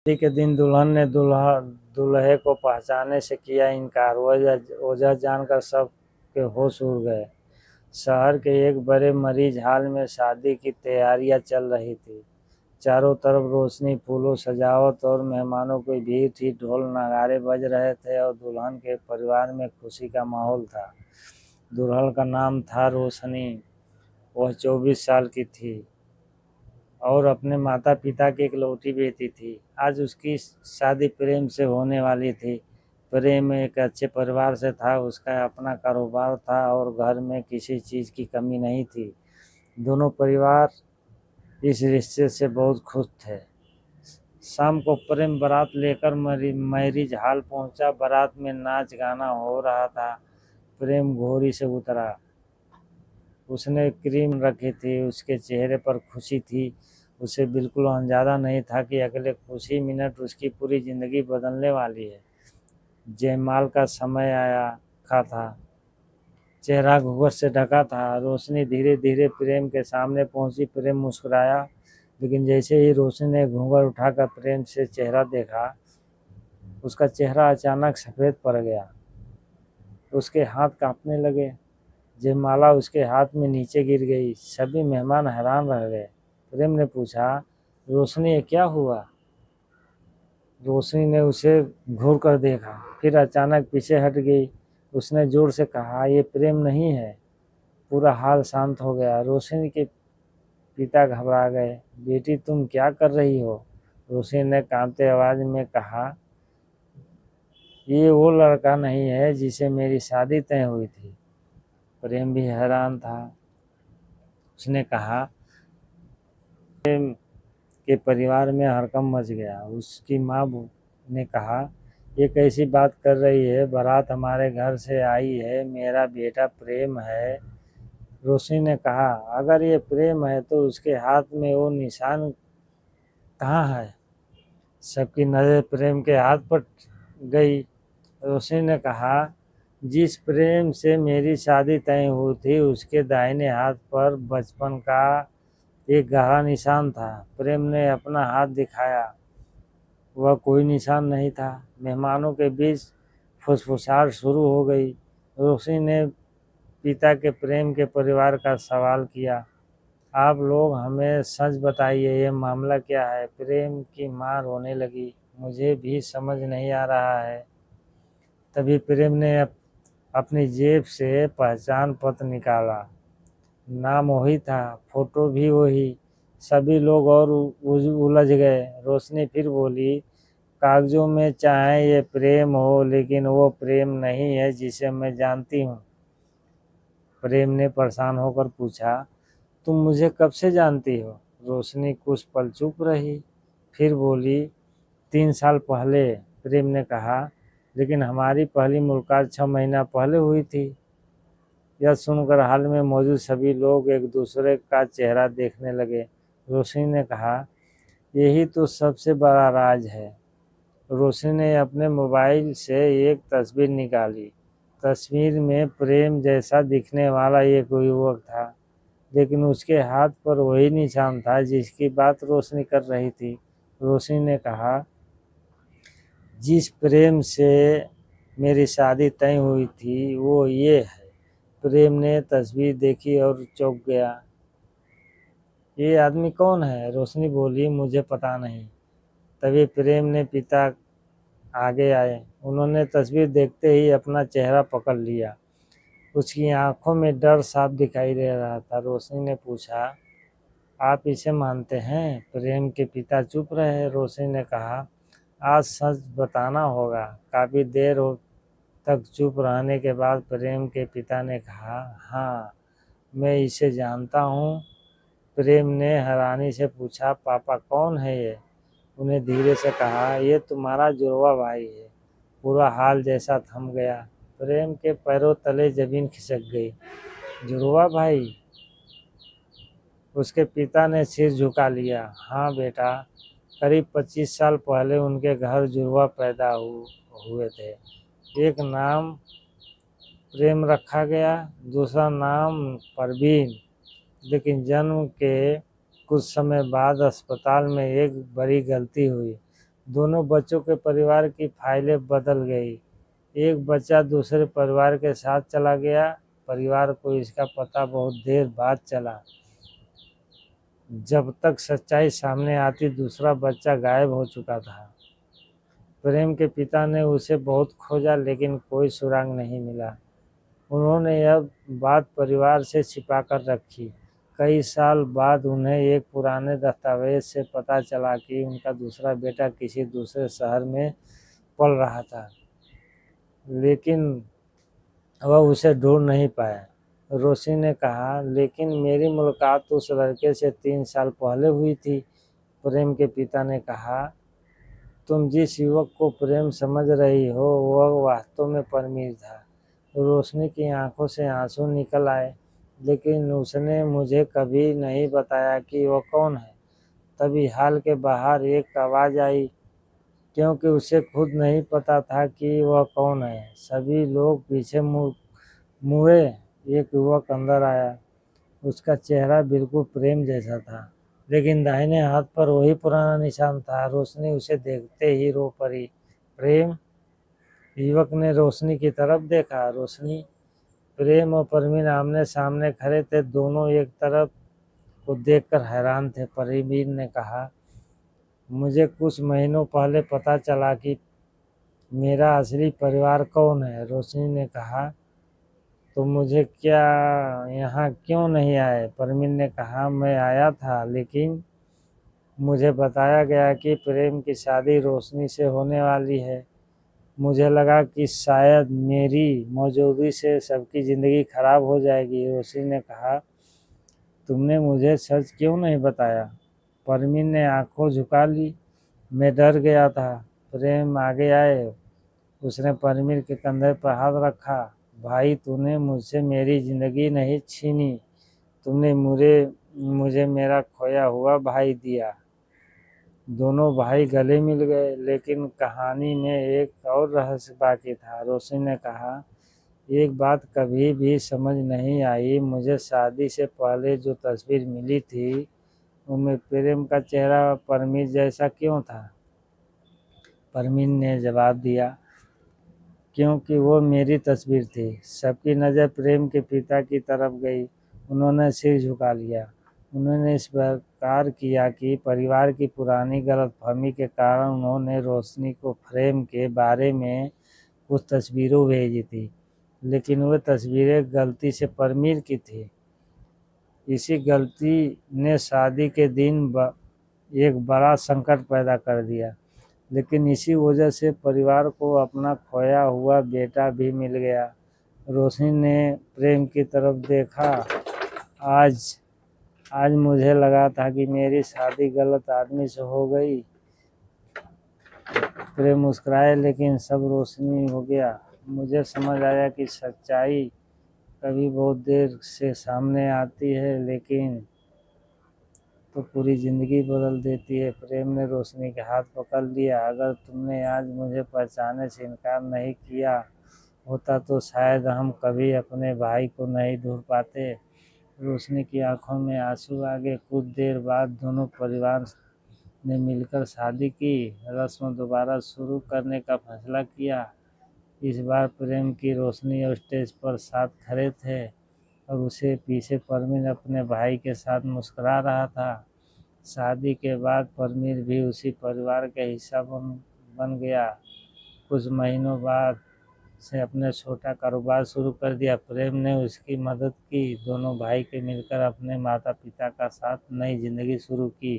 शादी के दिन दुल्हन ने दूल्हे को पहचानने से किया इनकार। वजह जानकर सब के होश उड़ गए। शहर के एक बड़े मरीज हॉल में शादी की तैयारियां चल रही थी। चारों तरफ रोशनी, फूलों, सजावट और मेहमानों की भीड़ थी। ढोल नगाड़े बज रहे थे और दुल्हन के परिवार में खुशी का माहौल था। दुल्हन का नाम था रोशनी। वह 24 साल की थी और अपने माता पिता की इकलौती बेटी थी। आज उसकी शादी प्रेम से होने वाली थी। प्रेम एक अच्छे परिवार से था। उसका अपना कारोबार था और घर में किसी चीज़ की कमी नहीं थी। दोनों परिवार इस रिश्ते से बहुत खुश थे। शाम को प्रेम बारात लेकर मैरिज हॉल पहुंचा। बारात में नाच गाना हो रहा था। प्रेम घोड़ी से उतरा। उसने क्रीम रखी थी। उसके चेहरे पर खुशी थी। उसे बिल्कुल अंदाजा नहीं था कि अगले कुछ ही मिनट उसकी पूरी जिंदगी बदलने वाली है। जयमाल का समय आया खा था। चेहरा घूंघट से ढका था। रोशनी धीरे धीरे प्रेम के सामने पहुंची। प्रेम मुस्कुराया, लेकिन जैसे ही रोशनी ने घूंघट उठाकर प्रेम से चेहरा देखा, उसका चेहरा अचानक सफ़ेद पड़ गया। उसके हाथ कांपने लगे। जयमाला उसके हाथ में नीचे गिर गई। सभी मेहमान हैरान रह गए। प्रेम ने पूछा, रोशनी ये क्या हुआ? रोशनी ने उसे घूर कर देखा, फिर अचानक पीछे हट गई। उसने जोर से कहा, ये प्रेम नहीं है। पूरा हाल शांत हो गया। रोशनी के पिता घबरा गए। बेटी तुम क्या कर रही हो? रोशनी ने कांपते आवाज में कहा, ये वो लड़का नहीं है जिसे मेरी शादी तय हुई थी। प्रेम भी हैरान था। उसने कहा, प्रेम के परिवार में हड़कंप मच गया। उसकी माँ ने कहा, ये कैसी बात कर रही है? बारात हमारे घर से आई है। मेरा बेटा प्रेम है। रोशनी ने कहा, अगर ये प्रेम है तो उसके हाथ में वो निशान कहाँ है? सबकी नज़र प्रेम के हाथ पर गई। रोशनी ने कहा, जिस प्रेम से मेरी शादी तय हुई थी उसके दाहिने हाथ पर बचपन का एक गहरा निशान था। प्रेम ने अपना हाथ दिखाया। वह कोई निशान नहीं था। मेहमानों के बीच फुसफुसाहट शुरू हो गई। रोशनी ने पिता के प्रेम के परिवार का सवाल किया, आप लोग हमें सच बताइए, ये मामला क्या है? प्रेम की मां रोने लगी, मुझे भी समझ नहीं आ रहा है। तभी प्रेम ने अपनी जेब से पहचान पत्र निकाला। नाम वही था, फोटो भी वही। सभी लोग और उलझ गए। रोशनी फिर बोली, कागजों में चाहे ये प्रेम हो, लेकिन वो प्रेम नहीं है जिसे मैं जानती हूँ। प्रेम ने परेशान होकर पूछा, तुम मुझे कब से जानती हो? रोशनी कुछ पल चुप रही, फिर बोली, 3 साल पहले। प्रेम ने कहा, लेकिन हमारी पहली मुलाकात 6 महीना पहले हुई थी। यह सुनकर हाल में मौजूद सभी लोग एक दूसरे का चेहरा देखने लगे। रोशनी ने कहा, यही तो सबसे बड़ा राज है। रोशनी ने अपने मोबाइल से एक तस्वीर निकाली। तस्वीर में प्रेम जैसा दिखने वाला एक युवक था, लेकिन उसके हाथ पर वही निशान था जिसकी बात रोशनी कर रही थी। रोशनी ने कहा, जिस प्रेम से मेरी शादी तय हुई थी वो ये है। प्रेम ने तस्वीर देखी और चौंक गया। ये आदमी कौन है? रोशनी बोली, मुझे पता नहीं। तभी प्रेम ने पिता आगे आए। उन्होंने तस्वीर देखते ही अपना चेहरा पकड़ लिया। उसकी आंखों में डर साफ दिखाई दे रहा था। रोशनी ने पूछा, आप इसे मानते हैं? प्रेम के पिता चुप रहे। रोशनी ने कहा, आज सच बताना होगा। काफ़ी देर तक चुप रहने के बाद प्रेम के पिता ने कहा, हाँ, मैं इसे जानता हूँ। प्रेम ने हैरानी से पूछा, पापा कौन है ये? उन्हें धीरे से कहा, ये तुम्हारा जुड़वा भाई है। पूरा हाल जैसा थम गया। प्रेम के पैरों तले जमीन खिसक गई। जुड़वा भाई? उसके पिता ने सिर झुका लिया। हाँ बेटा, करीब 25 साल पहले उनके घर जुड़वा पैदा हुए थे। एक नाम प्रेम रखा गया, दूसरा नाम परवीन। लेकिन जन्म के कुछ समय बाद अस्पताल में एक बड़ी गलती हुई। दोनों बच्चों के परिवार की फाइलें बदल गई। एक बच्चा दूसरे परिवार के साथ चला गया। परिवार को इसका पता बहुत देर बाद चला। जब तक सच्चाई सामने आती दूसरा बच्चा गायब हो चुका था। प्रेम के पिता ने उसे बहुत खोजा लेकिन कोई सुराग नहीं मिला। उन्होंने यह बात परिवार से छिपाकर रखी। कई साल बाद उन्हें एक पुराने दस्तावेज से पता चला कि उनका दूसरा बेटा किसी दूसरे शहर में पल रहा था, लेकिन वह उसे ढूंढ नहीं पाया। रोशनी ने कहा, लेकिन मेरी मुलाकात उस लड़के से 3 साल पहले हुई थी। प्रेम के पिता ने कहा, तुम जिस युवक को प्रेम समझ रही हो वह वास्तव में परमीर था। रोशनी की आंखों से आंसू निकल आए, लेकिन उसने मुझे कभी नहीं बताया कि वह कौन है। तभी हॉल के बाहर एक आवाज़ आई, क्योंकि उसे खुद नहीं पता था कि वह कौन है। सभी लोग पीछे मुड़े। एक युवक अंदर आया। उसका चेहरा बिल्कुल प्रेम जैसा था, लेकिन दाहिने हाथ पर वही पुराना निशान था। रोशनी उसे देखते ही रो पड़ी। प्रेम? युवक ने रोशनी की तरफ देखा। रोशनी? प्रेम और परमीर आमने सामने खड़े थे। दोनों एक तरफ को देखकर हैरान थे। परमीर ने कहा, मुझे कुछ महीनों पहले पता चला कि मेरा असली परिवार कौन है। रोशनी ने कहा, तो मुझे क्या यहाँ क्यों नहीं आए? परमीर ने कहा, मैं आया था, लेकिन मुझे बताया गया कि प्रेम की शादी रोशनी से होने वाली है। मुझे लगा कि शायद मेरी मौजूदगी से सबकी ज़िंदगी खराब हो जाएगी। रोशनी ने कहा, तुमने मुझे सच क्यों नहीं बताया? परमीर ने आंखें झुका ली। मैं डर गया था। प्रेम आगे आए। उसने परमीर के कंधे पर हाथ रखा। भाई, तूने मुझसे मेरी ज़िंदगी नहीं छीनी, तुमने मुझे मेरा खोया हुआ भाई दिया। दोनों भाई गले मिल गए, लेकिन कहानी में एक और रहस्य बाकी था। रोशनी ने कहा, एक बात कभी भी समझ नहीं आई, मुझे शादी से पहले जो तस्वीर मिली थी उनमें प्रेम का चेहरा परमीर जैसा क्यों था? परमीर ने जवाब दिया, क्योंकि वो मेरी तस्वीर थी। सबकी नज़र प्रेम के पिता की तरफ गई। उन्होंने सिर झुका लिया। उन्होंने इस प्रकार किया कि परिवार की पुरानी गलतफहमी के कारण उन्होंने रोशनी को प्रेम के बारे में कुछ तस्वीरें भेजी थी, लेकिन वह तस्वीरें गलती से परमीर की थी। इसी गलती ने शादी के दिन एक बड़ा संकट पैदा कर दिया, लेकिन इसी वजह से परिवार को अपना खोया हुआ बेटा भी मिल गया। रोशनी ने प्रेम की तरफ देखा। आज मुझे लगा था कि मेरी शादी गलत आदमी से हो गई। प्रेम मुस्कुराए, लेकिन सब रोशनी हो गया। मुझे समझ आया कि सच्चाई कभी बहुत देर से सामने आती है, लेकिन तो पूरी ज़िंदगी बदल देती है। प्रेम ने रोशनी के हाथ पकड़ लिया। अगर तुमने आज मुझे पहचानने से इनकार नहीं किया होता तो शायद हम कभी अपने भाई को नहीं ढूंढ पाते। रोशनी की आंखों में आंसू आ गए। कुछ देर बाद दोनों परिवार ने मिलकर शादी की। रस्म दोबारा शुरू करने का फैसला किया। इस बार प्रेम की रोशनी और स्टेज पर साथ खड़े थे और उसे पीछे परमीर अपने भाई के साथ मुस्कुरा रहा था। शादी के बाद परमीर भी उसी परिवार का हिस्सा बन गया। कुछ महीनों बाद से अपने छोटा कारोबार शुरू कर दिया। प्रेम ने उसकी मदद की। दोनों भाई के मिलकर अपने माता पिता का साथ नई जिंदगी शुरू की।